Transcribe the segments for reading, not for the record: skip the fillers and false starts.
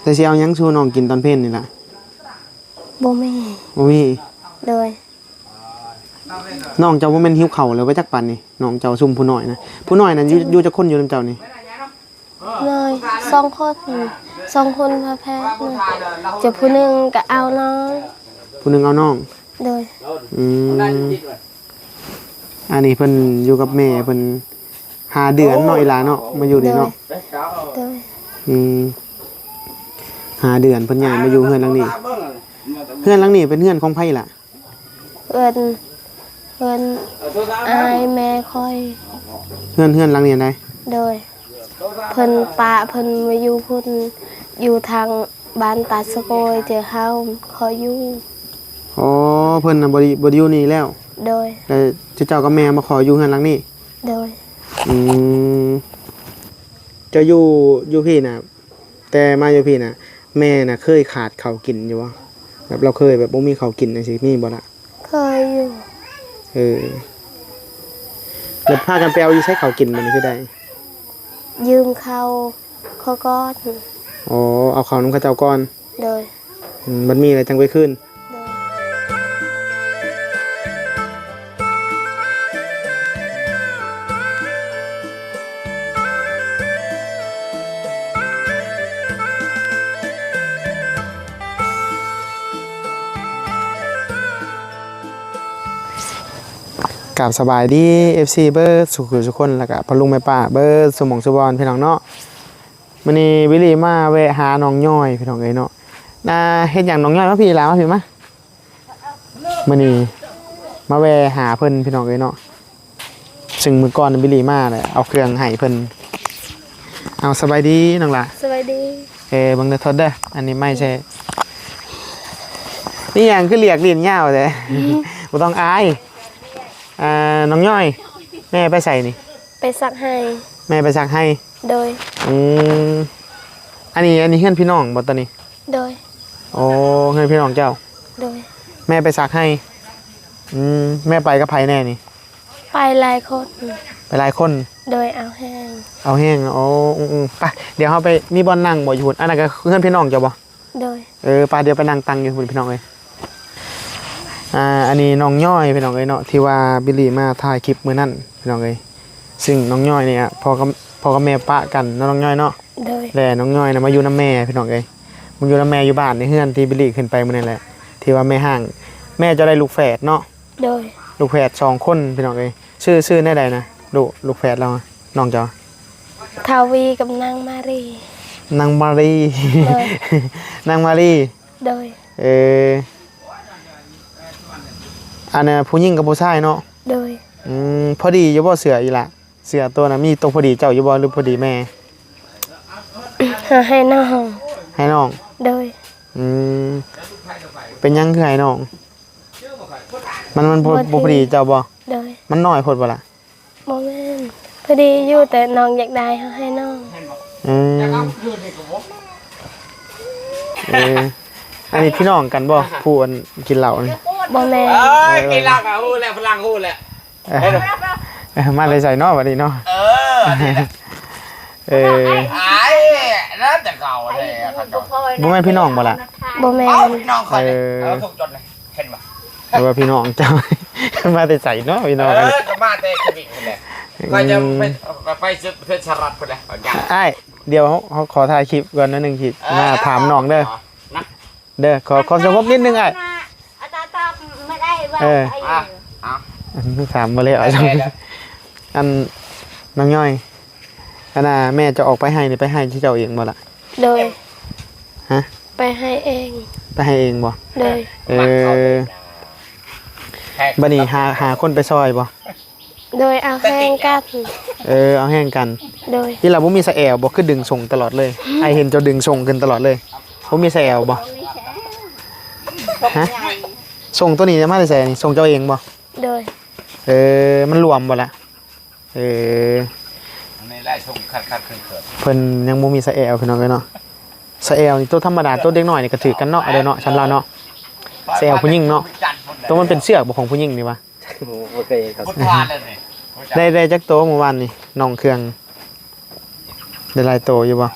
แต่สิเอาหยังชูน้องกินตอนเพลนนี่ล่ะบ่มีโดยน้องเจ้าบ่แม่นหิวข้าวแล้วไว้จักปานนี่น้องเจ้าซุ่มผู้น้อยนะผู้น้อยน่ะอยู่จักคนอยู่นำเจ้านี่เลย2 คนพาแพทย์จะผู้นึงก็เอาน้องผู้นึงเอาน้องโดยอันนี้เพิ่นอยู่กับแม่เพิ่น5 เดือนเนาะอีหลาเนาะมาอยู่นี่เนาะโดย5 เดือนเพิ่นย้ายมาอยู่เฮือนหลังนี้เฮือนหลังนี้เป็นเฮือนของไผล่ะเพิ่นอายแม่ค่อยเฮือนหลังนี้ได้โดยเพิ่นป้าเพิ่นมาอยู่พุ่นอยู่ทางบ้านตาสะโกยเจอเฮาขออยู่อ๋อเพิ่นน่ะบ่ได้อยู่นี่แล้วโดยแต่เจ้ากับแม่มาขออยู่เฮือนหลังนี้โดยจะอยู่พี่น่ะแต่มาอยู่พี่น่ะแม่น่ะเคยขาดข้าวกินอยู่บ่แบบเราเคยแบบบ่มีข้าวกินจังซี่มีบ่ล่ะเคยอยู่แล้วพากันไปเอาอยู่ใช้ข้าวกินมันคือได้ยืมเขาก้อนอ๋อเอาข้าวนำเขาเจ้าก่อนโดยมันมีอะไรจังไปขึ้นกับสบายดี FC เบิร์ดสุขคนแล้วก็พลุงแม่ป้าเบิร์ดสมองสุบอนพี่น้องเนาะมื้อนี้วิลลี่มาแวะหาน้องย่อยพี่น้องเอ้ยเนาะเฮ็ดหยังน้องย่อยมาพี่ลามาพี่มามื้อนี้มาแวะหาเพิ่นพี่น้องเอ้ยเนาะซึ่งมื้อก่อนวิลลี่มาเลยเอาเครื่องให้เพิ่นเอาสบายดีน้องล่ะสบายดีเบิ่งเด้อทดเด้ออันนี้ไม่ใช่นี่หยังคือเรียกเรียนยาวแท้บ่ต้องอายน้องย่อยแม่ไปใส่นี่ไปซักให้แม่ไปซักให้โดยอันนี้เพื่อนพี่น้องบ่ตอนนี้โดยโอ้เพื่อนพี่น้องเจ้าโดยแม่ไปซักให้แม่ไปกับไผแน่นี่ไปหลายคนไปหลายคนโดยเอาแห้งโอ้ไปเดี๋ยวเฮาไปมีบ่อนนั่งบ่อยู่พุ่นอันนั้นก็เพื่อนพี่น้องเจ้าบ่โดยไปเดี๋ยวไปนั่งตังอยู่พุ่นพี่น้องเอ้ยอันนี้น้องย่อยพี่น้องเอ้ยเนาะที่ว่าบิลลี่มาถ่ายคลิปมื้อนั้นพี่น้องเอ้ยซึ่งน้องย่อยเนี่ยพอกับแม่ปะกันน้องย่อยเนาะแล้วน้องย่อยน่ะมาอยู่นำแม่พี่น้องเอ้ยมันอยู่นำแม่อยู่บ้านในเฮือนที่บิลลี่ขึ้นไปมื้อนั้นแหละที่ว่าแม่ห้างแม่จะได้ลูกแฝดเนาะโดยลูกแฝด2 คนพี่น้องเอ้ยชื่อแน่ใดนะลูกแฝดเราน้องเจ้าทาวีกับนางมารีนางมารีนางมารีโดยอันน่ะผู้หญิงกับผู้ชายเนาะโดยพอดีอยู่บ่เสืออีหละเสือตัวน่ะมีตัวพอดีเจ้าอยู่บ่หรือพอดีแม่ให้น้องโดยเป็นยังคือให้น้องมันบ่พอดีเจ้าบ่โดยมันน้อยโพดบ่ล่ะบ่แม่นพอดีอยู่แต่น้องอยากได้ให้น้องอันนี้พี่น้องกันบ่ผู้อันกินเหล้านี่บ่แม่กินเหล้าก็ฮู้แล้วฝรั่งฮู้แหละมาเลยใส่เนาะบัดนี้เนาะนั่นแต่เก่าแท้บ่แม่นพี่น้องบ่ล่ะบ่แม่นพี่น้องค่อยถูกจดเลยเห็นบ่แต่ว่าพี่น้องเจ้ามาแต่ใส่เนาะพี่น้องก็มาแต่กระดิ่งนี่แหละก็จะไปเพื่อชารัดพุ่นแหละเดี๋ยวเขาขอถ่ายคลิปก่อน1 คลิปมาถามน้องเด้อขอสงบนิดนึงไม่ได้ว่าถามมาเลยอันน้องย่อยอันน่ะแม่จะออกไปให้นี่ไปให้ที่เจ้าเองบ่ล่ะโดยฮะไปให้เองบ่โดยบัดนี้หาคนไปซอยบ่โดยเอาแห้งกันเอาแห้งกันโดยที่เราบ่มีสะแอวบ่คือดึงส่งตลอดเลยไอเห็นเจ้าดึงส่งขึ้นตลอดเลยบ่มีสะแอวบ่ฮะส่งตัวนี้จะมาได้ใส่นี่ส่งเจ้าเองบ่โดยมันรวมบ่ล่ะนี่ไล่ส่งคัดๆเขินเพิ่นยังบ่มีสะแอวพี่น้องเอ้ยเนาะสะแอวนี่ตัวธรรมดาตัวเด็กน้อยนี่ก็ถือกันเนาะเด้อเนาะสำหรับเนาะสะแอวผู้หญิงเนาะตัวมันเป็นเสือกบ่ของผู้หญิงนี่วะโอเคครับได้จักโตเมื่อวานนี่น้องเครื่องได้หลายโตอยู่บ่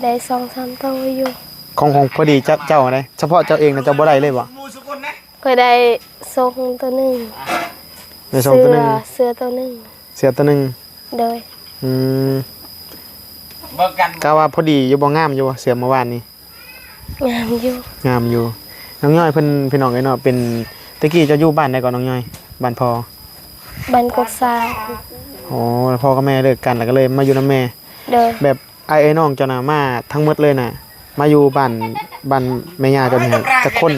ได้2-3โตอยู่ ของพอดีเจ้าได้เฉพาะเจ้าเองนะเจ้าบ่ได้เลยบ่ มูสุกุนนะ เคยได้ส่งตัวหนึง ในซองตัวหนึง เสื้อตัวหนึง เสียตัวหนึง โดย อืม เบิ่งกัน ก็ว่าพอดีอยู่บ่งามอยู่บ่เสือเมื่อวานนี้ งามอยู่ งามอยู่น้องย่อยเพิ่นพี่น้องเอ้ยเนาะเป็นตะกี้เจะอยู่บ้านใดก่อนน้องย่อยบ้านพ่อ บันกกซา อ๋อแล้วพ่อกับแม่เลิกกันแล้วก็เลยมาอยู่นํแม่ โดย แบบไอ้น้องเจ้าน่ะมาทั้งหมดเลยน่ะมาอยู่บ้านแม่ย่าเจ้านี่ฮะจักคน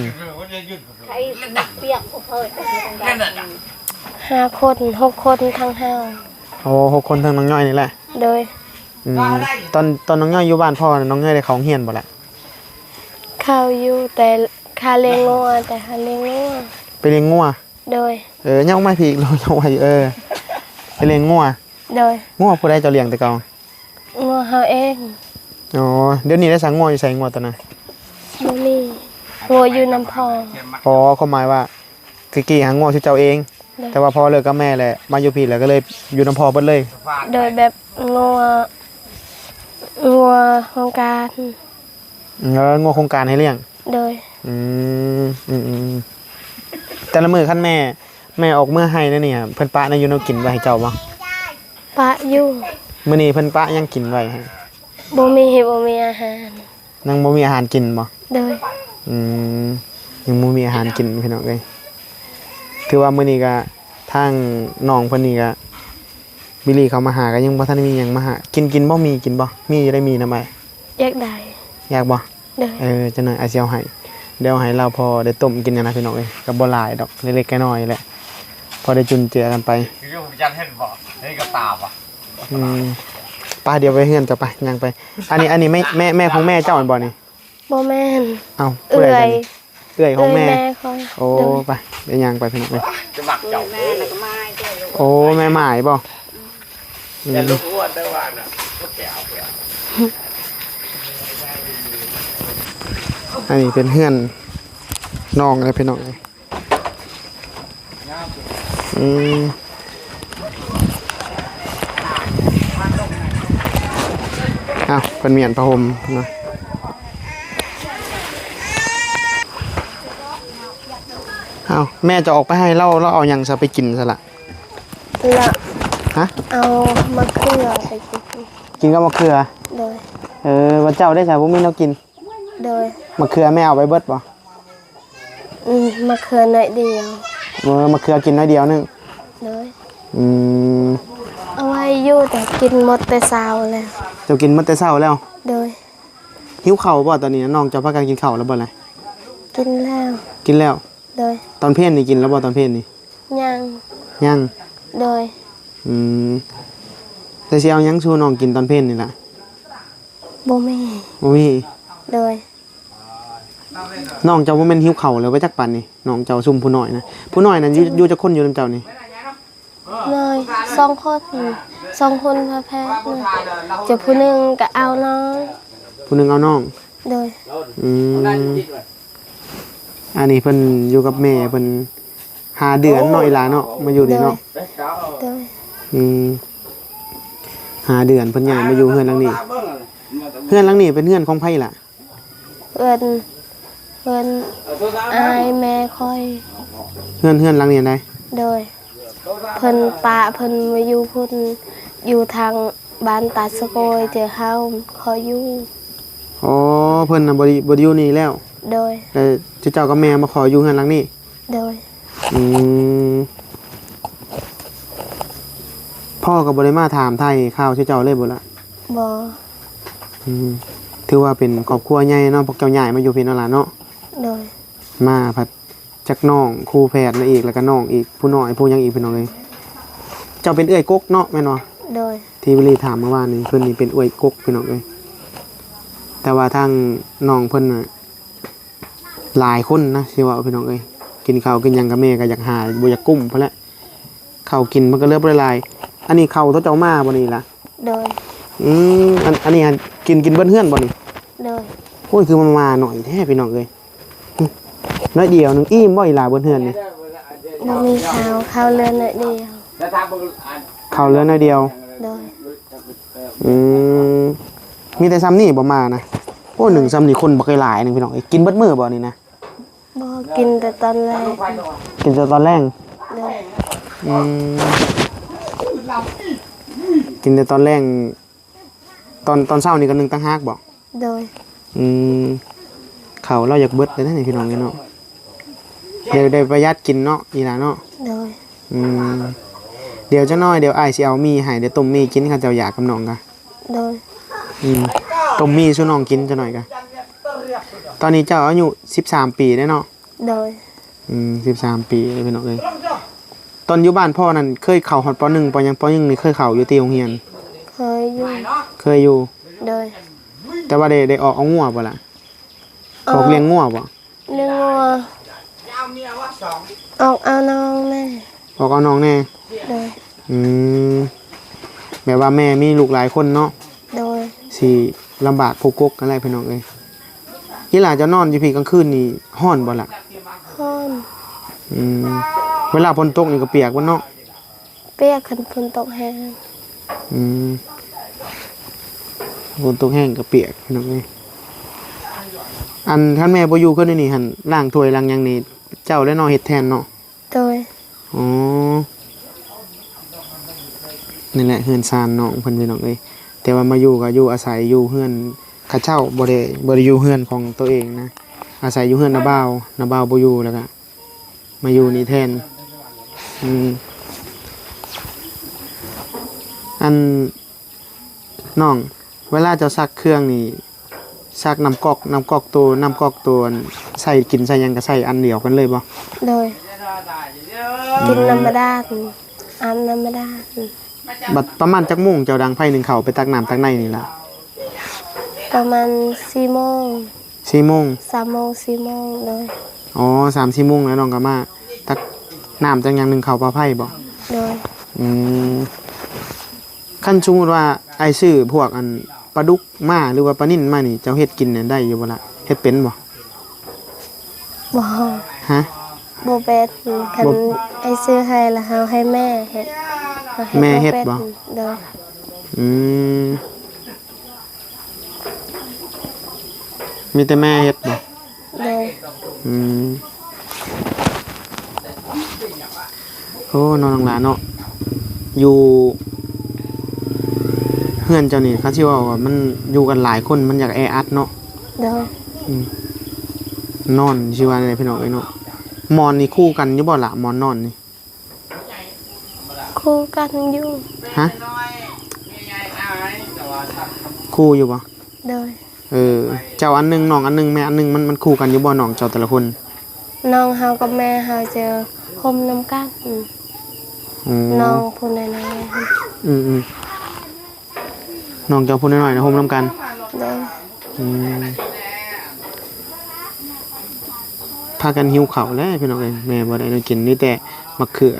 5 คน6 คนทั้งห้า โอ้6คนทั้งน้องย่อยนี่แหละ โดย อืมตอนน้องย่อยอยู่บ้านพ่อน่ะน้องย่อยได้เข้าโรงเรียนบ่ล่ะ เข้าอยู่แต่คาเลี้ยงงัวแต่คาเลี้ยงงัว ไปเลี้ยงงัว โดย ยังไม่พีกเราไว้ไปเลี้ยงงัว โดย งัวผู้ใดเจ้าเลี้ยงแต่เก่า งัวเฮาเอง อ๋อเดี๋ยวนี้ได้สั่งงัวอยู่ใส่งัวตัวน่ะ บ่มีงัวอยู่น้ำพอง อ๋อเขาหมายว่าคือกี่หางงัวชื่อเจ้าเอง แต่ว่าพอเลิกกับแม่แหละมาอยู่พี่แล้วก็เลยอยู่น้ำพอเบิดเลย โดยแบบงัวของการ งัวโครงการให้เลี้ยง โดย อืมแต่ละมื้อคันแม่ออกเมื่อให้แล้วเนี่ยเพิ่นปะในอยู่แนวกินไว้ให้เจ้าบ่ ปะอยู่ มื้อนี้เพิ่นปะยังกินไว้ให้ บ่มีอาหาร ยังบ่มีอาหารกินบ่ โดย อืมยังบ่มีอาหารกินพี่น้องเอ้ยถือว่ามื้อนี้ก็ทางน้องเพิ่นนี่ก็บิลลี่เขามาหาก็ยังบ่ทันได้มีหยังมาหากินบ่มีกินบ่มีได้มีนำไม อยากได้ อยากบ่ โดย จังหน่อยอาสิเอาให้เดี๋ยวให้เราพอได้ต้มกินกันนะพี่น้องเอ้ยก็บ่หลายดอกเล็กๆน้อยๆแหละพอได้จุนเจือกันไป คือผมจันเห็นบ่นี่ก็ตาบ่ ป้าเดี๋ยวไปเฮือนจะไปยังไป อันนี้แม่ของแม่เจ้าอันบ่นี่ บ่แม่น เอ้า เอื่อย เอื้อยของแม่ คอย โอ้ไปเดี๋ยวยังไปพี่น้องเอ้ย จะหมักเจ้า โอ้แม่หมายบ่ แต่ลูกอ้วนได้ว่าน่ะก็แก้ว อันนี้เป็นเฮือนน้องเลยพี่น้องเอ้ยอ้าวเป็นเมียนผ้าห่มนะอ้าวแม่จะออกไปให้เราเอาหยังซะไปกินซะละ ละ ฮะ เอามะเขือไปกิน กินกับมะเขือ โดย ว่าเจ้าได้ใส่บ่มีแนวกิน โดย มะเขือแม่เอาไปเบิดบ่ มะเขือหน่อยเดียว มะเขือกินน้อยเดียวนึง โดย อืม เอาไว้อยู่แต่กินหมดแต่เช้าแล้ว เจ้ากินมื้อแต่เช้าแล้ว โดย หิวข้าวบ่ตอนนี้น้องเจ้าพากันกินข้าวแล้วบ่ล่ะ กินแล้ว กินแล้ว โดย ตอนเพลนี่กินแล้วบ่ตอนเพลนี่ ยัง ยัง โดย อืมแต่สิเอาหยังชูน้องกินตอนเพลนี่ล่ะ บ่มี บ่มี โดย น้องเจ้าบ่แม่นหิวข้าวแล้วว่าจักปานนี่น้องเจ้าซุ่มผู้น้อยนะผู้น้อยนั่นอยู่จักคนอยู่นำเจ้านี่ เลย2 คนพาแพทย์นะจะผู้หนึงก็เอาน้อง ผู้หนึงเอาน้อง โดย อืมอันนี้เพิ่นอยู่กับแม่เพิ่น5 เดือนเนาะอีหลาเนาะมาอยู่นี่เนาะ โดย 5 เดือนเพิ่นย้ายมาอยู่เฮือนหลังนี้เฮือนหลังนี้เป็นเฮือนของไผล่ะ เพิ่นอายแม่คอย เฮือนหลังนี้อันใด โดยเพิ่นมาอยู่พุ่นอยู่ทางบ้านตาสะโกยเจอเฮาขออยู่ อ๋อเพิ่นน่ะบ่ได้อยู่นี่แล้ว โดย แต่เจ้ากับแม่มาขออยู่เฮือนหลังนี้ โดย อืมพ่อก็บ่ได้มาถามไทยข่าวชื่อเจ้าเลยบ่ล่ะ บ่ ถือว่าเป็นครอบครัวใหญ่เนาะพวกเจ้าใหญ่มาอยู่พี่นั่นล่ะเนาะ โดย มาผัดจักน้องครูแพทย์นะอีกแล้วก็น้องอีกผู้น้อยผู้ยังอีกพี่น้องเลยเจ้าเป็นเอื้อยกกเนาะแม่นบ่ โดย ที่วิลีถามเมื่อวานนี้เพิ่นนี่เป็นเอื้อยกกพี่น้องเลยแต่ว่าทางน้องเพิ่นน่ะหลายคนนะสิว่าพี่น้องเอ้ยกินข้าวกินหยังกับแม่ก็อยากหาบ่อยากกุ้มพุ่นแหละข้าวกินมันก็เลือกบ่ได้หลายอันนี้ข้าวตัวเจ้ามาบ่นี่ล่ะ โดย อันนี้กินเบิ้นเฮือนบ่นี่ โดย โอ้ยคือมันมาหน่อยแท้พี่น้องเอ้ยน้อยเดียวนึงอิ่มบ่อีหลาเบิ้นเฮือนนี่ บ่มีข้าวเรือนหน่อยเดียว ข้าวเหลือน้อยเดียว โดย มีแต่ซ้ำนี่บ่มานะ โอ้หนึ่งซ้ำนี่คนบักหลายหนึงพี่น้องเอ้ยกินเบิดมื้อบ่นี่นะ บ่กินแต่ตอนแรก กินแต่ตอนแรก โดย อืมกินแต่ตอนแรกตอนเช้านี่ก็หนึ่งตั้งหากบ่ โดย อืมเขาวเราอยากเบิดเลยนะนี่พี่น้องเนาะเดี๋ยวได้ประหยัดกินเนาะอีหล่ะเนาะ โดย อืมเดี๋ยวจะน้อยเดี๋ยวอ้ายสิเอามีให้เดี๋ยวต้มมีกินข้าเจ้าอยากกับน้องกะ โดย ต้มมีสู้น้องกินจะหน่อยกะตอนนี้เจ้าอายุ13 ปีได้เนาะ โดย 13 ปีเลยพี่น้องเอ้ยตอนอยู่บ้านพ่อนั่นเคยเข้าฮอดป .1 ปยังปยังนี่เคยเข้าอยู่ที่โรงเรียน เคยอยู่ เคยอยู่ โดย แต่ว่าได้ออกเอางัวบ่ล่ะออกเลี้ยงงัวบ่ เรื่องงัวออกเอาน้องแม่ ออกเอาน้องแน่ โดย อืมแบบว่าแม่มีลูกหลายคนเนาะ โดย สิลำบากโกกๆอะไรพี่น้องเอ้ยอีหล่าจะนอนอยู่พี่กลางคืนนี่ฮ้อนบ่ล่ะ ห้อน อืมเวลาฝนตกนี่ก็เปียกบ่เนาะ เปียกคันฝนตกแห้ง อืมฝนตกแห้งก็เปียกพี่น้องเอ้ยอันท่านแม่บ่อยู่คือนี่หั่นล้างถ้วยล้างหยังนี่เจ้าได้เนาะเฮ็ดแทนเนาะ โดย อ๋อนี่แหละเฮือนซานน้องเพิ่นพี่น้องเอ้ยแต่ว่ามาอยู่ก็อยู่อาศัยอยู่เฮือนเขาเจ้าบ่ได้อยู่เฮือนของตัวเองนะอาศัยอยู่เฮือนนาบ่าวบ่อยู่แล้วก็มาอยู่นี่แทนอันน้องเวลาเจ้าซักเครื่องนี่ซักน้ำก๊อกตัวใส่กินใส่หยังก็ใส่อันเดียวกันเลยบ่ โดยกินน้ำมาดาอาบน้ำมาดา บัดประมาณจักโมงเจ้าดังไผหนึงเข้าไปตักน้ำตักในนี่ล่ะ ประมาณ4 โมง 4 โมง 3 โมง 4 โมงโดย อ๋อ3-4 โมงแล้วน้องก็มาตักน้ำจังหยังหนึงเข้าปลาไผ่บ่ โดย อืมคันสมมุติว่าไอ้ซื้อพวกอันปลาดุกมาหรือว่าปลานิ่นมานี่เจ้าเฮ็ดกินเนี่ยได้อยู่บ่ล่ะเฮ็ดเป็นบ่ บ่ ฮะ บ่เป็นคัน บ่ ไอ้ซื้อให้แล้วเฮาให้แม่เฮ็ดรา แม่เฮ็ดบ่ โดย อืมมีแต่แม่เฮ็ดบ่ โดย อืมโอ้น้องหลานเนาะอยู่เฮือนเจ้านี่เขาสิว่าว่ามันอยู่กันหลายคนมันอยากแออัดเนาะ โดย นอนชื่อว่าอะไรพี่น้องเอ้ยเนาะหมอนนี่คู่กันอยู่บ่ล่ะหมอนนอนนี่ คู่กันอยู่ ฮะคู่อยู่บ่ โดย เจ้าอันหนึงน้องอันหนึงแม่อันหนึงมันคู่กันอยู่บ่น้องเจ้าแต่ละคน น้องเฮากับแม่เฮาจะห่มน้ำกัน อ๋อ น้องผู้น้อย อืมน้องเจ้าพูดน้อยๆนะโฮมน้ำกัน ๆโดย อืมพากันหิวข้าวแล้วพี่น้องเอ้ยแม่บ่ได้ได้กินนี่แต่มะเขือ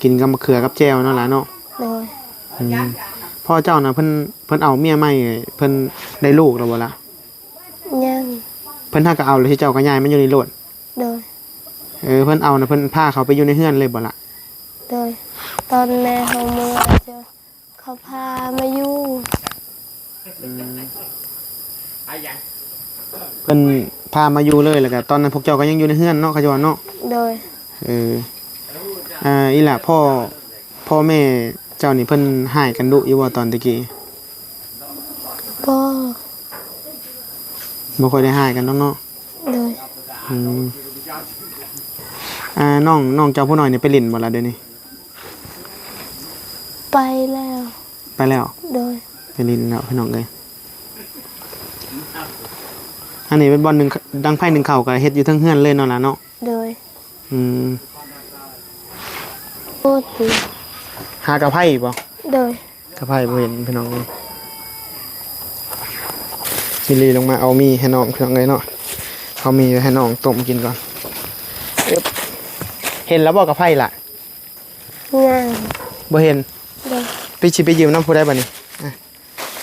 กินกับมะเขือกับแจ่วเนาะล่ะเนาะ โดย อืมพ่อเจ้าน่ะเพิ่นเอาเมียใหม่เพิ่นได้ลูกแล้วบ่ล่ะ ยัง เพิ่นถ้าก็เอาเลยที่เจ้าก็ย้ายมันอยู่ในรถ โดย เพิ่นเอาน่ะเพิ่นพาเขาไปอยู่ในเฮือนเลยบ่ล่ะ โดยตอนแม่เฮาเมื่อจะเขาพามาอยู่ เพิ่นพามาอยู่เลยแล้วก็ตอนนั้นพวกเจ้าก็ยังอยู่ในเฮือนเนาะเขาจะว่าเนาะ โดย อีหล่ะพ่อแม่เจ้านี่เพิ่นให้กันดุอยู่บ่ตอนตะกี้ บ่ บ่ค่อยได้ให้กันเนาะ โดย อืมน้องเจ้าผู้น้อยนี่ไปเล่นบ่ล่ะเดี๋ยวนี้ ไปแล้ว ไปแล้ว โดย ไปเล่นแล้วพี่น้องเอ้ยอันนี้เป็นบอลหนึงดังไพ่หนึงเข่าก็เฮ็ดอยู่เทั้งเฮือนเลยเนาะล่ะเนาะ โดย อืม พูดดี หากระไพ่บ่ โดย กระไพ่บ่เห็นพี่น้องเอ้ยสิลีลงมาเอามีให้น้องพี่น้องเอ้ยเนาะเอามีไว้ให้น้องต้มกินก่อนอึ๊บเห็นแล้วบ่กระไพ่ล่ะ งาน บ่เห็น โดย ไปยืมน้ำผู้ได้บ่นี่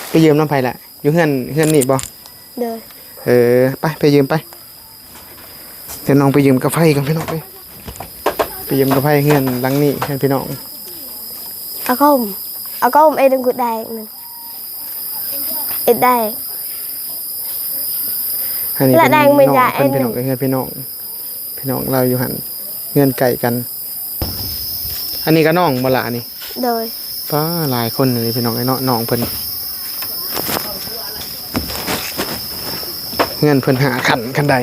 ไปยืมน้ำไผล่ะอยู่เฮือนนี่บ่ โดย ไปยืมไปเดี๋ยวน้องไปยืมกระไพ่กันพี่น้องไปยืมกระไพ่เฮือนหลังนี้ให้พี่น้อง เอาก้มไอ้ดึงกุดแดงนึงไอ้แดง อันนี้ และ เป็น แดง น้อง เป็นยา เพิ่น ไอ้ พี่น้อง หนึ่ง เฮือนพี่น้องเราอยู่หันเฮือนไก่กัน อันนี้ก็น้องบ่ล่ะอันนี้ โดย ป้าหลายคนเลยพี่น้องไอ้เนาะน้องเพิ่นเฮือนเพิ่นหาคันใด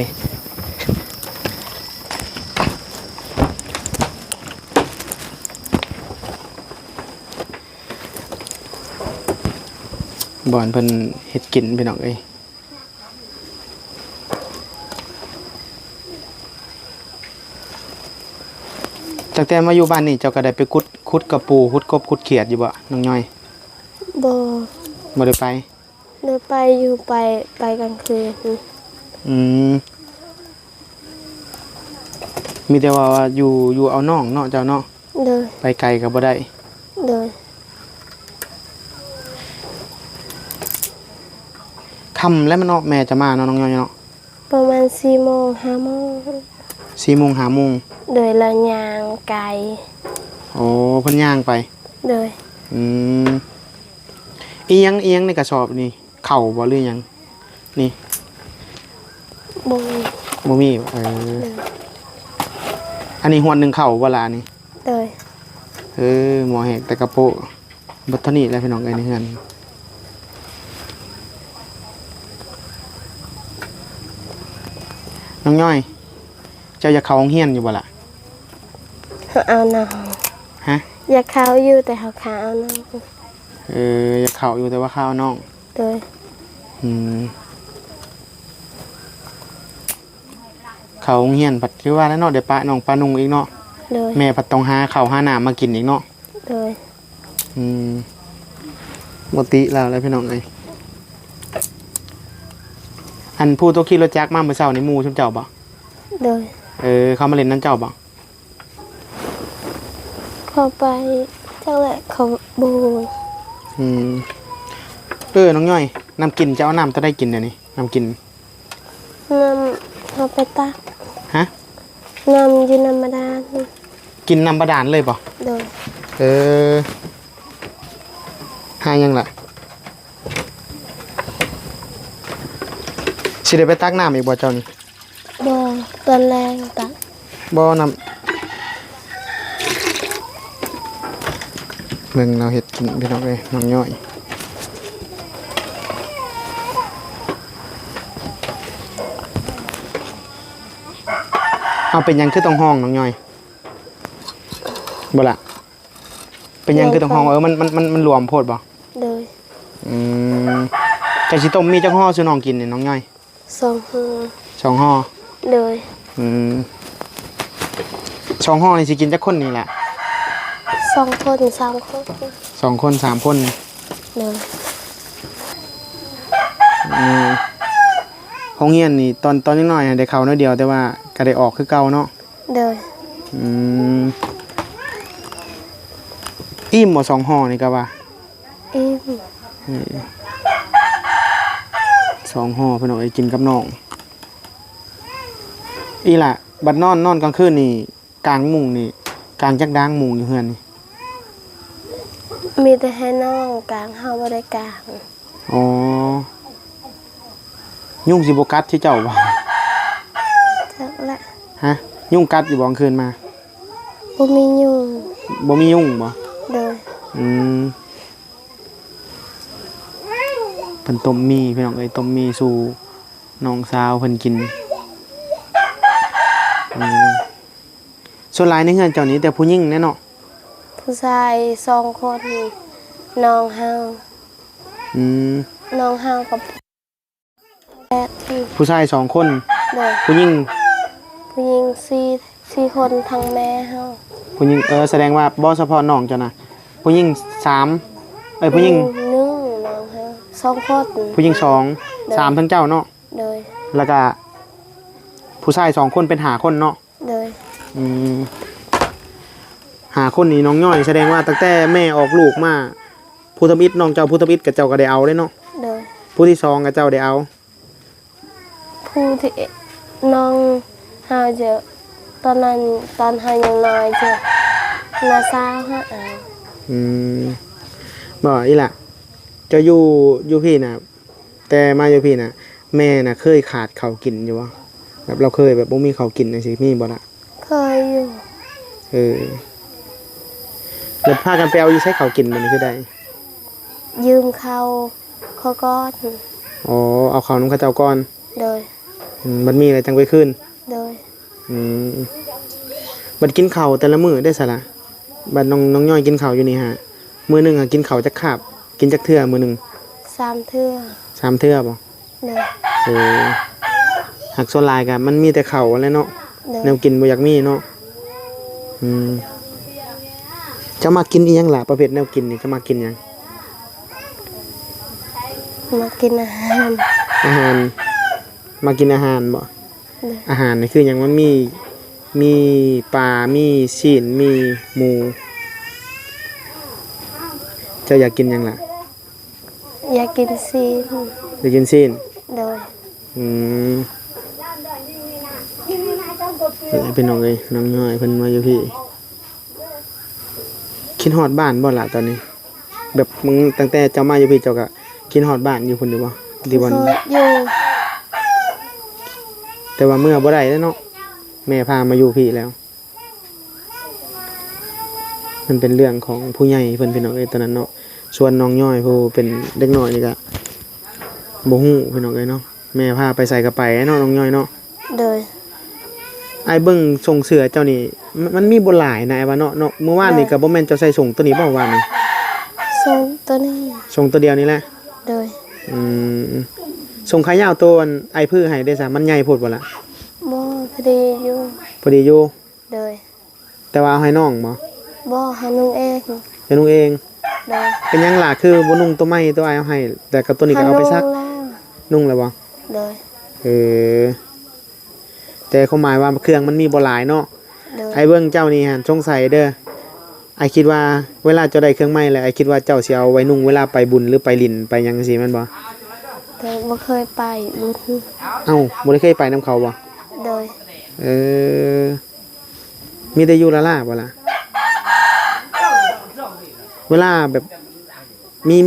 บ่อนเพิ่นเฮ็ดกินพี่น้องเอ้ยตั้งแต่มาอยู่บ้านนี่เจ้าก็ได้ไปขุดกระปูขุดกบขุดเขียดอยู่บ่น้องย่อย บ่ บ่ได้ไป เดินไปอยู่ไปกลางคืน อืมมีแต่ว่าอยู่เอาน้องเนาะเจ้าเนาะ โดย ไปไกลก็บ่ได้ โดย ค่ำแล้วมันเนาะแม่จะมาเนาะน้องย่อยเนาะ ประมาณ4 โมง 5 โมง 4 โมง 5 โมง โดยละยางไกล โอ้เพิ่นย่างไป โดย อืมอีหยังในกระสอบนี่เข้าบ่หรือหยังนี่ บ่มี บ่มีอันนี้หวดหนึงเข้าบ่ล่ะนี่ โดย หมอแหกแต่กระโปะบ่เท่านี้แหล้วพี่น้องเอ้ยในเฮือนน้องย่อย เจ้าอยากเข้าโรงเรียนอยู่บ่ล่ะ เอาน้อง ฮะ อยากเข้าอยู่แต่เขาขาเอาน้อง อยากเข้าอยู่แต่ว่าเข้าน้อง โดย อืมเข้าโรงเรียนผัดคือว่าแล้วเนาะเดี๋ยวป้าน้องป้านุ่งอีกเนาะ โดย แม่ผัดต้องหาข้าวหาน้ำมากินอีกเนาะ โดย ปกติแล้วพี่น้องเอ้ยอันผู้ตัวขี่รถจักรมาเมื่อเช้านี่หมู่ชุมเจ้าบ่ โดย เขามาเล่นน้ำเจ้าบ่ เข้าไปจังแหละเขาบู น้องย่อยน้ำกินจะเอาน้ำจะได้กินเดี๋ยวนี้น้ำกิน น้ำเขาไปตัก ฮะ น้ำอยู่น้ำบาดาล กินน้ำบาดาลเลยบ่ โดย หายังล่ะสิได้ไปตักน้ำอีกบ่เจ้านี่ บ่ตอนแรงตัก บ่น้ำเบิ่งเราเฮ็ดกินพี่น้องเอ้ยน้องย่อยเอาเป็นหยังคือต้องห้องน้องย่อยบ่ล่ะเป็นหยังคือต้องห้องมันรวมโพดบ่ โดย จักสิต้มมีจักห่อซื้อน้องกินนี่น้องย่อย 2 ห้อง 2ห่อ โดย 2ห่อนี่สิกินจักคนนี่แหละ 2 คน 3 คน 2คน3คน โดย โรงเรียนนี่ตอนน้อยๆได้เข้าน้อยเดียวแต่ว่าก็ได้ออกคือเก่าเนาะ โดย อิ่มบ่2ห่อนี่ก็ว่า อิ่ม 2ห่อเพิ่นเอาไปกินกับน้องอีล่ะบัดนอนกลางคืนนี่กลางมุ้งนี่กลางจักด่างมุ้งอยู่เฮือนนี่ มีแต่ให้น้องกลางเฮาบ่ได้กลาง อ๋อยุ่งสิบ่กัดที่เจ้าบ่ จักละ ฮะยุ่งกัดอยู่บ่กลางคืนมา บ่มียุง บ่มียุ่งบ่ โดย เพิ่นต้มมีพี่น้องเอ้ยต้มมีสู่น้องสาวเพิ่นกินส่วนหลายในเฮือนเจ้านี้แต่ผู้หญิงแน่เนาะ ผู้ชาย2 คนน้องเฮา น้องเฮากับ8 ผู้ชาย2คน โดย ผู้หญิง ผู้หญิง4 คนทั้งแม่เฮา ผู้หญิงแสดงว่าบ่เฉพาะน้องเจ้านะผู้หญิง3ผู้หญิง 1น้องเฮา2 คน ผู้หญิง2 3ทั้งเจ้าเนาะ โดย แล้วก็ผู้ชาย2คนเป็น5คนเนาะ โดย 5คนนี่น้องย่อยแสดงว่าตั้งแต่แม่ออกลูกมาผู้ทำอิฐน้องเจ้าผู้ทำอิฐกับเจ้าก็ได้เอาได้เนาะ โดย ผู้ที่2กับเจ้าได้เอา ผู้ที่น้องเฮาเจอตอนนั้นตอนเฮายังน้อยเจอนาซาวฮะบ่อีหล่ะเจ้าอยู่พี่น่ะแต่มาอยู่พี่น่ะ แม่น่ะเคยขาดข้าวกินอยู่บ่แบบเราเคยแบบบ่มีข้าวกินจังซี่มีบ่ล่ะ เคยอยู่ เออแล้วพากันไปเอาอยู่ใช้ข้าวกินมันนี่คือได้ ยืมเขาเขาก็ อ๋อเอาข้าวน้ำข้าวเจ้าก่อน โดย มันมีอะไรจังไปขึ้น โดย อืมบัดกินข้าวแต่ละมื้อได้ซะล่ะบัดน้องย่อยกินข้าวอยู่นี่ฮะมื้อหนึงกินข้าวจักคาบกินจักเทื่อมื้อหนึง 3 เทื่อ 3เทื่อบ่ โดย เออหักส่วนหลายก็มันมีแต่ข้าวแหล้วเนาะ โดย แนวกินบ่อยากมีเนาะอืมจะมากินอีหยังล่ะประเภทแนวกินนี่จะมากินหยัง มากินอาหาร อาหารมากินอาหารบ่ โดย อาหารนี่คือหยังมันมีปลา มีชีนมีหมูเจ้าอยากกินหยังล่ะ อยากกินซีน อยากกินชีน โดย อืมเป็นน้องเอ้ยน้องน้อยเพิ่นมาอยู่พี่คิดฮอดบ้านบ่ล่ะตอนนี้ แบบมึงตั้งแต่เจ้ามาอยู่พี่เจ้าก็คิดฮอดบ้านอยู่พุ่นอยู่บ่ที่บ่อน เคยอยู่ แต่ว่าเมื่อบ่ได้แล้วเนาะแม่พามาอยู่พี่แล้ว มันเป็นเรื่องของผู้ใหญ่เพิ่นพี่น้องเอ้ยตอนนั้นเนาะส่วนน้องย่อยผู้เป็นเด็กน้อยนี่ก็บ่ฮู้พี่น้องเอ้ยเนาะแม่พาไปใส่กระไปเนาะน้องย่อยเนาะ โดย ไอ้เบิ่งส่งเสื้อเจ้านี่มันมีบ่หลายนะไอ้ว่าเนาะเมื่อวานนี่ก็บ่แม่นเจ้าใส่ส่งตัวนี้บ่เมื่อวานนี่ ส่งตัวนี้ ส่งตัวเดียวนี่แหละ โดย อืมส่งขายาวตัวอันไอ้พื้อให้ได้ซะมันใหญ่โพดบ่ล่ะ บ่พอดีอยู่ พอดีอยู่ โดย แต่ว่าเอาให้น้องบ่ บ่หานุ่งเอง จะนุ่งเอง โดย เป็นหยังล่ะคือบ่นุ่งตัวใหม่ตัวไอ้เอาให้ แต่กับตัวนี้ก็เอาไปซัก หานุ่งแล้ว นุ่งแล้วบ่ โดย เออแต่เขาหมายว่าเครื่องมันมีบ่หลายเนาะ โดย ไอ้เบิ่งเจ้านี่หั่นสงสัยเด้อไอ้คิดว่าเวลาเจ้าได้เครื่องใหม่แล้วไอ้คิดว่าเจ้าสิเอาไว้นุ่งเวลาไปบุญหรือไปลิ้นไปหยังจังซี่แม่นบ่ แต่บ่เคยไปบุญ เอ้าบ่ได้เคยไปนํเขาบ่ โดย เออมีแต่อยู่ละล่ะบ่ล่ะเวลาแบบ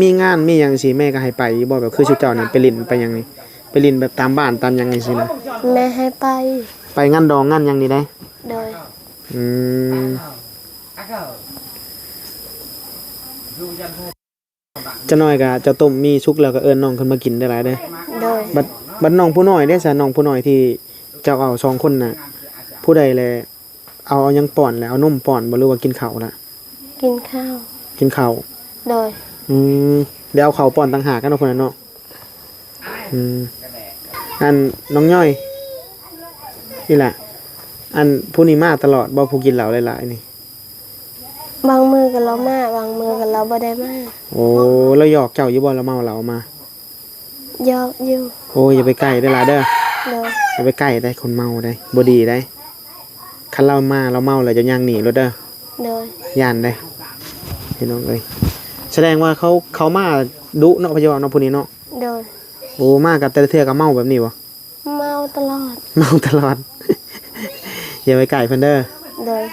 มีงานมีหยังสิแม่ก็ให้ไปบ่แบบคือชุดเจ้านี่ไปลิ้นไปหยังนี่ไปลิ้นแบบตามบ้านตามหยังจังซี่นะ แม่ให้ไป ไปงานดองงานหยังนี่ได้ โดย อืมจะน้อยก็จะต้มมีชุกแล้วก็เอิ้นน้องขึ้นมากินได้หลายเด้อ โดย บัดน้องผู้น้อยเด้ซะน้องผู้น้อยที่เจ้าเอา2คนน่ะผู้ใดแลเอาหยังป้อนแล้วเอานมป้อนบ่หรือว่ากินข้าวล่ะ กินข้าว กินข้าว โดย เดี๋ยวเอาข้าวป้อนต่างหากกันเนาะคนนั้นเนาะอันน้องย่อยนี่แหละอันผู้นี้มาตลอดบ่ผู้กินเหล้าหลายๆนี่ บางมือกับเรามาบางมือกับเราบ่ได้มา โอ้แล้วหยอกเจ้าอยู่บ่แล้วเมาเหล้ามา ยอกอยู่ โอ้ยอย่าไปใกล้ได้อล่ะเด้อ โดย อย่าไปใกล้ได้คนเมาได้บ่ดีได้คันเรามาเราเมาแล้วจะย่างหนีรถเด้อ โดย ย่านได้พี่น้องเอ้ยแสดงว่าเขามาดุเนาะพะเยาเนาะผู้นี้เนาะ โดย โอ้มากับแต่ละเทื่อก็เมาแบบนี้บ่ เมาตลอด เมาตลอด อย่าไปไก่เพิ่นเด้อ โดย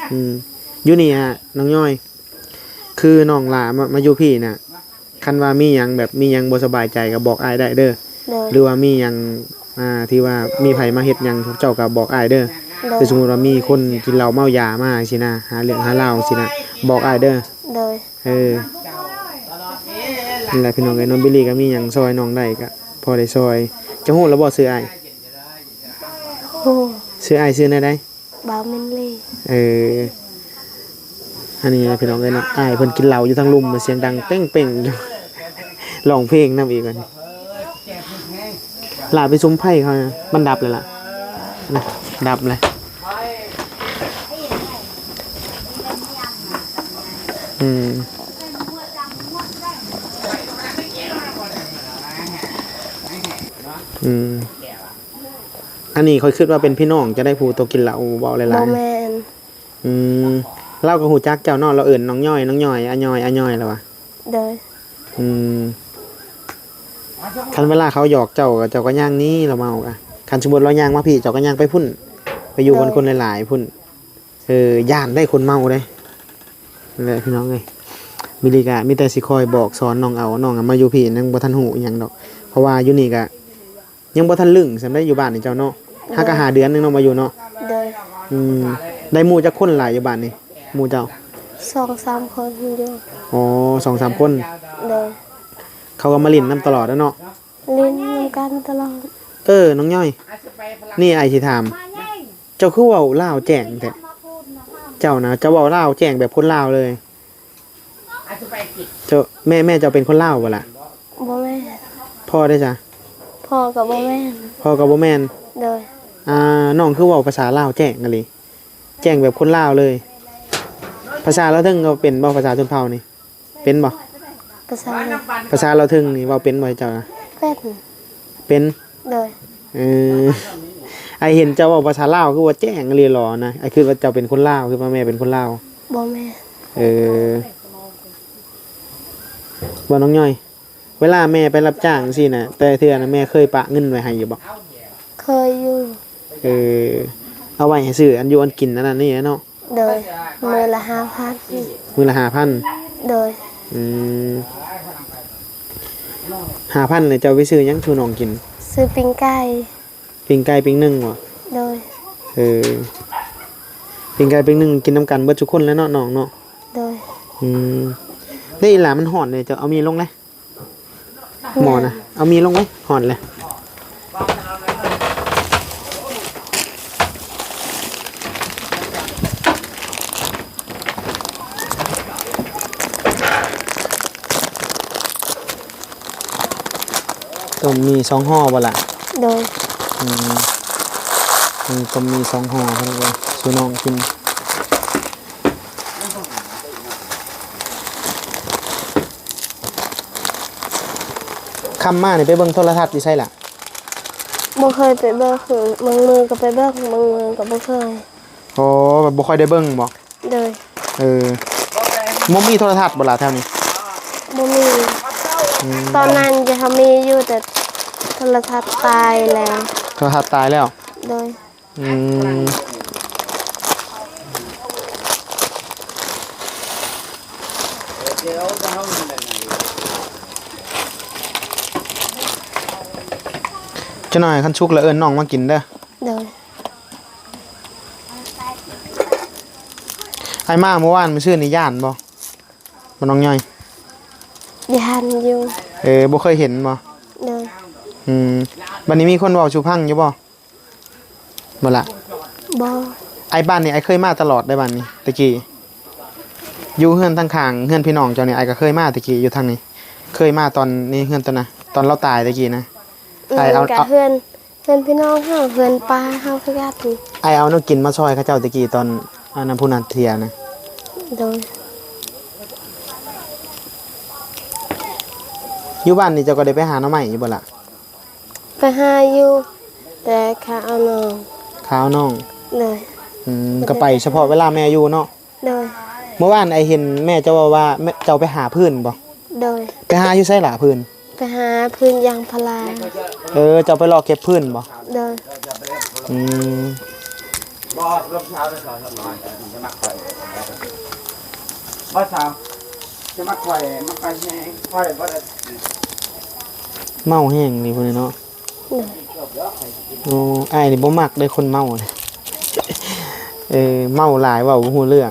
อยู่นี่ฮะน้องย่อย คือน้องหลามาอยู่พี่น่ะคันว่ามีหยังแบบมีหยังบ่สบายใจก็บอกอ้ายได้เด้อ โดย หรือว่ามีหยังที่ว่ามีไผมาเฮ็ดหยังเจ้าก็บอกอ้ายเด้อ โดย คือสมมุติว่ามีคนกินเหล้าเมายามาสินะหาเรื่องหาราวสินะบอกอ้ายเด้อ โดย นั่นแหละพี่น้องไอ้น้องบิลลี่ก็มีหยังซอยน้องได้ก็พอได้ซอยจะฮู้แล้วบ่ซื้ออ้าย โอ้ ซื้ออ้ายซื้อได้ได้ บาวมินลี่ อันนี้พี่น้องเอ้ยเนาะอ้ายเพิ่นกินเหล้าอยู่ทางลุ่มเสียงดังเป้งๆอยู่ ร้องเพลงนำอีกอันนี้ลาไปซุ้มไผ่เขานะมันดับเลยล่ะนะดับเลยอืมอันนี้ค่อยคิดว่าเป็นพี่น้องจะได้ผู้ตัวกินเหล้าเว้าห บ่ ลาย แม่น ๆเราก็ฮู้จักเจ้าเนาะเราเอิ้นน้องย่อยน้องย่อยอาย่อยอาย่อยแล้ววะ โดย คันเวลาเขาหยอกเจ้าก็เจ้าก็ย่างนี้เราเมาอ่ะคันสมมุติเราย่างมาพี่เจ้าก็ย่างไปพุ่นไปอยู่กับคนหลายๆพุ่นย่านได้คนเมาเด้นั่นแหละพี่น้องเอ้ยมิลิกะมีแต่สิคอยบอกสอนน้องเอาน้องมาอยู่พี่นั่งบ่ทันหูอิหยังดอกเพราะว่าอยู่นี่ก็ ยังบ่ทันลึงสำได้อยู่บ้านนี่เจ้าเนาะหากะหาเดือนนึงเนาะมาอยู่เนาะ โดย ได้หมู่จักคนหลายอยู่บ้านนี่หมู่เจ้า 2-3 คนอยู่ อ๋อ2-3 คน โดย เขาก็มาเล่นนํตลอดแล้วเนาะ เล่นนำกันตลอด น้องย่อย นี่ไอ้สิถาม เจ้าคือเว้าลาวแจ้งแท้เจ้านะเจ้าเว้าลาวแจ้งแบบคนลาวเลยเจ้าแม่เจ้าเป็นคนลาวบ่ล่ะ บ่แม่น พ่อได้จ้ะ พ่อกับบ่แม่น พ่อก็บ่แม่น โดย น้องคือเว้าภาษาลาวแจ้งกันเลยแจ้งแบบคนลาวเลย ภาษาเราวถึงก็เป็นบ่ภาษาชนเผ่านี่เป็นบ่ ภาษา ภาษาเราวถึงนี่เว้าเป็นบ่เจ้านะ เป็น เป็น โดย เออไอเห็นเจ้าเว้าภาษาลาวคือว่าแจ้งกันเลยหรอนะไอคือว่าเจ้าเป็นคนลาวคือว่าแม่เป็นคนลาว บ่แม่น เออบ่น้องย่อย เวลาแม่ไปรับจ้างสินะแต่เทื่อนะแม่เคยปะเงินไว้ให้อยู่บ่ เคยอยู่ เออเอาไว้ให้ซื้ออันอยู่อันกินนั่นนะนี่เนาะ โดยมื้อละ5,000 มื้อละ5,000 โดย อืม5,000เลยเจ้าไปซื้อหยังชูน้องกิน ซื้อปิ้งไก่ ปิ้งไก่ปิ้งนึ่งบ่ โดย เออปิ้งไก่ปิ้งนึ่งกินน้ำกันเบิดทุกคนแล้วเนาะน้องเนาะ โดย อืมได้อีหลามันหอนเลยเจ้าเอามีลงเลยหมอนะเอามีลงไหมหอนเลยต้มมี2ห่อบ่ล่ะ โดย ต้มมี2ห่อเพิ่นก็สู่น้องกินคำมานี่ไปเบิ่งโทรทัศน์อยู่ใช่ล่ะ บ่เคยไปเบิ่งบางมือก็ไปเบิ่งบางมือก็บ่เคย โอ้แบบบ่ค่อยได้เบิ่งบ่ โดย บ่มีโทรทัศน์บ่ล่ะแถวนี้ บ่มีตอนนั้นจะมีอยู่แต่โทรทัศน์ตายแล้ว โทรทัศน์ตายแล้ว โดย อืมจะหน่อยคันชุกแล้วเอิ้นน้องมากินเด้อ โดย ไอ้มาเมื่อวานมันชื่อนิย่านบ่บ่น้องย่อย ยันอยู่ บ่เคยเห็นบ่ โดย บัดนี้มีคนเว้าชูพังอยู่บ่บ่ล่ะ บ่ ไอ้บ้านนี่ไอ้เคยมาตลอดได้บ้านนี้ตะกี้อยู่เฮือนทางข้างเฮือนพี่น้องเจ้านี่ไอ้ก็เคยมาตะกี้อยู่ทางนี้ เคยมาตอนนี้เฮือนตอนน่ะตอนเราตายตะกี้นะไอ้เอา กับเพื่อนพี่น้องเฮาเพื่อนป้าเฮาคือกัน ไอ้เอาน้ำกินมาซอยเขาเจ้าตะกี้ตอนอันนั้นผู้นั้นเทียนะ โดย อยู่บ้านนี่เจ้าก็ได้ไปหาหน่อไม้อยู่บ่ล่ะ ไปหาอยู่แต่ขาเอาน้อง ข้าวน้อง เลย ก็ไปเฉพาะเวลาแม่อยู่เนาะ โดย เมื่อวานไอ้เห็นแม่เจ้าว่าแม่เจ้าไปหาพื้นบ่ โดย ไปหาอยู่ไสล่ะพื้น ไปหาพื้นยางพารา เจ้าไปรอเก็บพื้นบ่ โดย อืม บ่ลมเช้าได้สอนหน่อยจะมักข่อยบ่เช้าจะมักข่อยมักข่อยแห้งข่อยบ่ได้ เมาแห้งนี่พุ่นเนาะ โดย โอ้ไอ้นี่บ่มักเลยคนเมาเนี่ย เมาหลายเว้าบ่ฮู้เรื่อง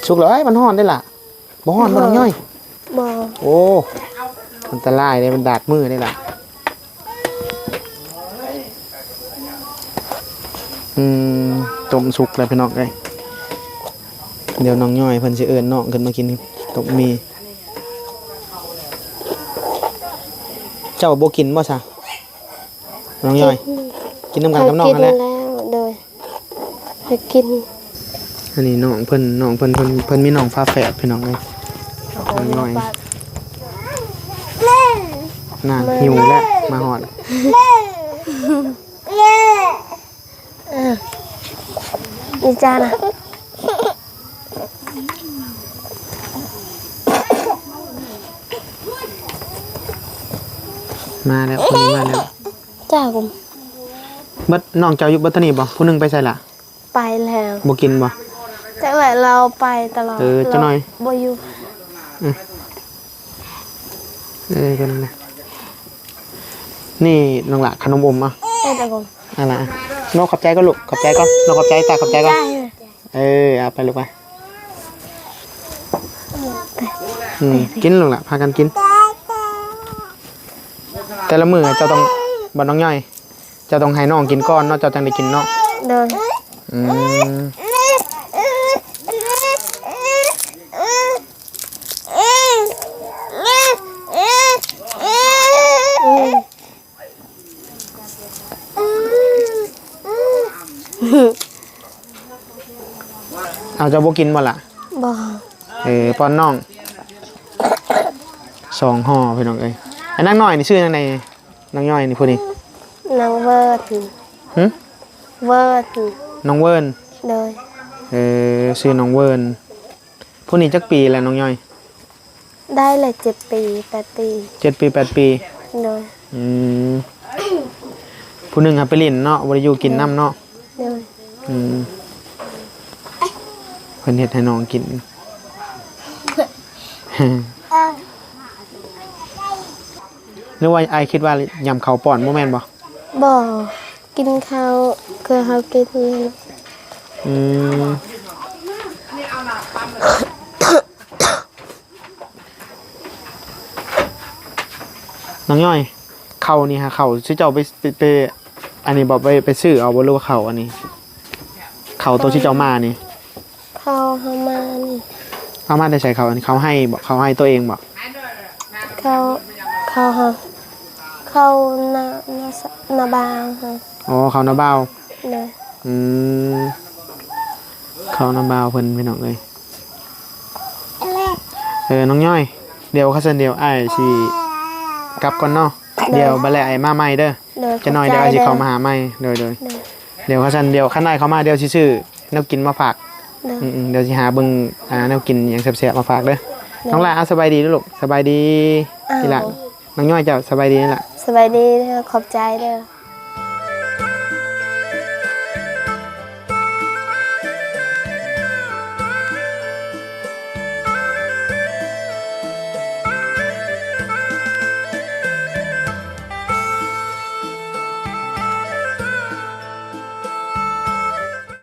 สุกแล้วมันฮ้อนได้ล่ะบ่ฮ้อนบ่ต้องย่อย บ่ โอ้อันตรายเลยมันดาดมือได้ล่ะต้มสุกแล้วพี่น้องเอ้ยเดี๋ยวน้องย่อยเพิ่นสิเอิ้นน้องขึ้นมากินต้มมีเจ้าบ่กินบ่ซะน้องย่อย กินน้ำกันกับน้อง กิ นั่นแหละ แล้วโดยให้กิน อันนี้น้องเพิ่นมีน้องฟ้าแฝดพี่น้องเอ้ยน้องย่อยน่าหิวแล้วมาหอด อีจานะ มาแล้วคนนี้มาแล้ว จ้ากุม บัดน้องเจ้าอยู่บัดตะนี่บ่ผู้หนึงไปใส่ล่ะ ไปแล้ว บ่กินบ่ แต่ว่าเราไปตลอด จะหน่อย บ่อยู่ กันนะ นี่น้องละขนมอมอ่ะ ได้แต่ผม นั่นล่ะน้องขอบใจก็ลูกขอบใจก็น้องขอบใจตาขอบใจก็ ได้ เอาไปลูกไปกินลูกละพากันกิน แต่ละมื้อเจ้าต้องบ่น้องย่อยเจ้าต้องให้น้องกินก่อนเนาะเจ้าจังได้กินเนาะ เดิน อืมเอาเจ้าบ่กินบ่ล่ะ บ่ ป้อนน้อง2ห่อพี่น้องเอ้ยไอ้นางน้อยนี่ชื่อจังไดนางย่อยนี่ผู้นี้ นางเวิร์ด หึ เวิร์ด น้องเวิร์น เดิน ชื่อน้องเวิร์นผู้นี้จักปีแล้วน้องย่อย ได้เลย7 ปี8 ปี 7 ปี 8 ปี เดิน อืมผู้หนึงครับไปเล่นเนาะบ่ได้อยู่กินน้ำเนาะ เดิน อืมเพิ่นเฮ็ดให้น้องกิน หรือว่าไอคิดว่ายำข้าวป้อนบ่แม่นบ่ บ่กินข้าวคือเฮากินนี่ อืมน้องย่อยข้าวนี่ฮะข้าวสิเจ้าไปอันนี้บ่ไปซื้อเอาบ่รู้ว่าข้าวอันนี้ข้าวตัวที่เจ้ามานี่ ข้าวเฮามานี่ เอามาได้ใส่ข้าวอันนี้เขาให้บ่เขาให้ตัวเองบ่ ข้าวเฮาข้าวนาบางค่ะ อ๋อข้าวหน้าบ่าว เดิน อืมข้าวหน้าบ่าวเพิ่นพี่น้องเอ้ยน้องย่อยเดี๋ยวคัสเดียวอ้ายสิกลับก่อนเนาะเดี๋ยวบัดแลอ้ายมาใหม่เด้อ เดิน จะน้อยเดี๋ยวอ้ายสิเข้ามาหาใหม่โดย เดิน เดี๋ยวคัสเดียวคันได้เข้ามาเดี๋ยวสิซื้อแนวกินมาฝาก เดิน เดี๋ยวสิหาเบิ่งแนวกินหยังแซ่บๆมาฝากเด้อน้องหลานสบายดีเด้อลูกสบายดี อ้าว ทีหลังน้องย่อยเจ้าสบายดีนี่ล่ะ สบายดีเด้อขอบใจเด้อ